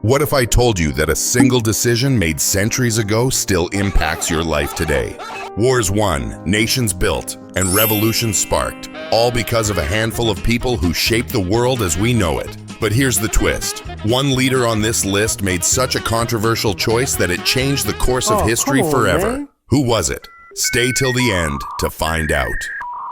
What if I told you that a single decision made centuries ago still impacts your life today? Wars won, nations built, and revolutions sparked, all because of a handful of people who shaped the world as we know it. But here's the twist. One leader on this list made such a controversial choice that it changed the course of history forever. Man. Who was it? Stay till the end to find out.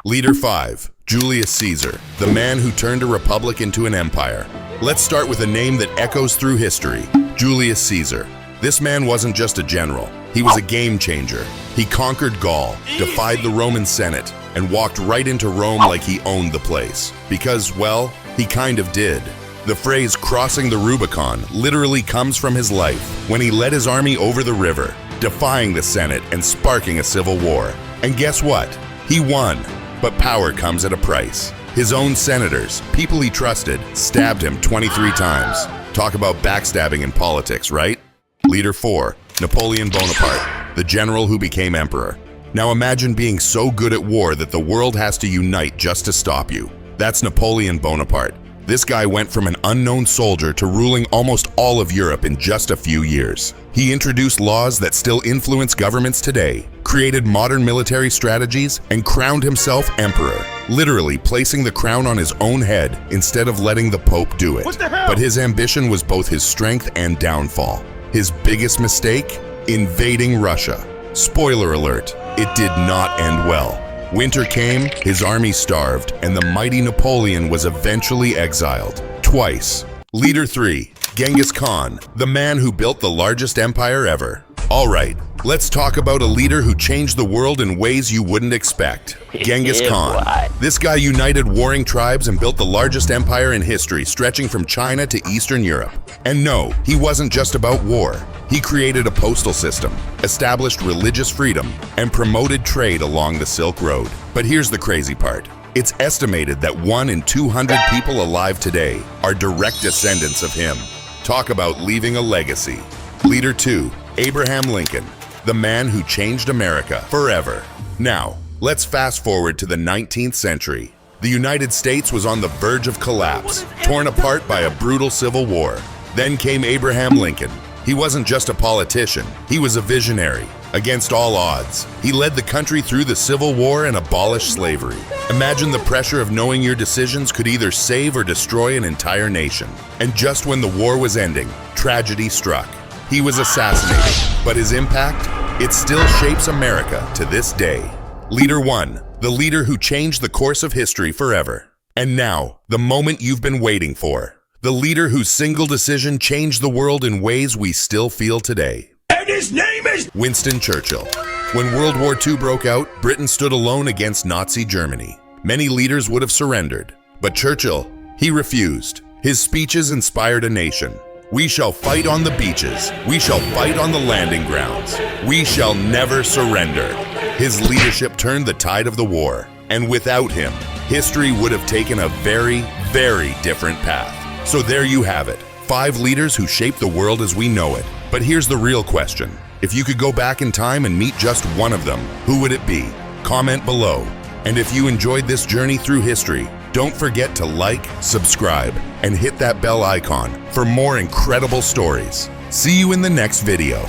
Leader 5, Julius Caesar, the man who turned a republic into an empire. Let's start with a name that echoes through history, Julius Caesar. This man wasn't just a general, he was a game changer. He conquered Gaul, defied the Roman Senate, and walked right into Rome like he owned the place. Because, well, he kind of did. The phrase crossing the Rubicon literally comes from his life when he led his army over the river, defying the Senate and sparking a civil war. And guess what? He won. But power comes at a price. His own senators, people he trusted, stabbed him 23 times. Talk about backstabbing in politics, right? Leader 4, Napoleon Bonaparte, the general who became emperor. Now imagine being so good at war that the world has to unite just to stop you. That's Napoleon Bonaparte. This guy went from an unknown soldier to ruling almost all of Europe in just a few years. He introduced laws that still influence governments today, created modern military strategies, and crowned himself emperor, literally placing the crown on his own head instead of letting the Pope do it. What the hell? But his ambition was both his strength and downfall. His biggest mistake? Invading Russia. Spoiler alert, it did not end well. Winter came, his army starved, and the mighty Napoleon was eventually exiled. Twice. Leader 3, Genghis Khan, the man who built the largest empire ever. All right, let's talk about a leader who changed the world in ways you wouldn't expect. Genghis Khan. This guy united warring tribes and built the largest empire in history, stretching from China to Eastern Europe. And no, he wasn't just about war. He created a postal system, established religious freedom, and promoted trade along the Silk Road. But here's the crazy part. It's estimated that 1 in 200 people alive today are direct descendants of him. Talk about leaving a legacy. Leader 2, Abraham Lincoln, the man who changed America forever. Now, let's fast forward to the 19th century. The United States was on the verge of collapse, torn apart by a brutal civil war. Then came Abraham Lincoln. He wasn't just a politician, he was a visionary. Against all odds, he led the country through the Civil War and abolished slavery. Imagine the pressure of knowing your decisions could either save or destroy an entire nation. And just when the war was ending, tragedy struck. He was assassinated, but his impact? It still shapes America to this day. Leader 1, the leader who changed the course of history forever. And now, the moment you've been waiting for. The leader whose single decision changed the world in ways we still feel today. And his name is Winston Churchill. When World War II broke out, Britain stood alone against Nazi Germany. Many leaders would have surrendered, but Churchill, he refused. His speeches inspired a nation. We shall fight on the beaches. We shall fight on the landing grounds. We shall never surrender. His leadership turned the tide of the war, and without him, history would have taken a very, very different path. So there you have it, 5 leaders who shaped the world as we know it. But here's the real question. If you could go back in time and meet just one of them, who would it be? Comment below. And if you enjoyed this journey through history, don't forget to like, subscribe, and hit that bell icon for more incredible stories. See you in the next video.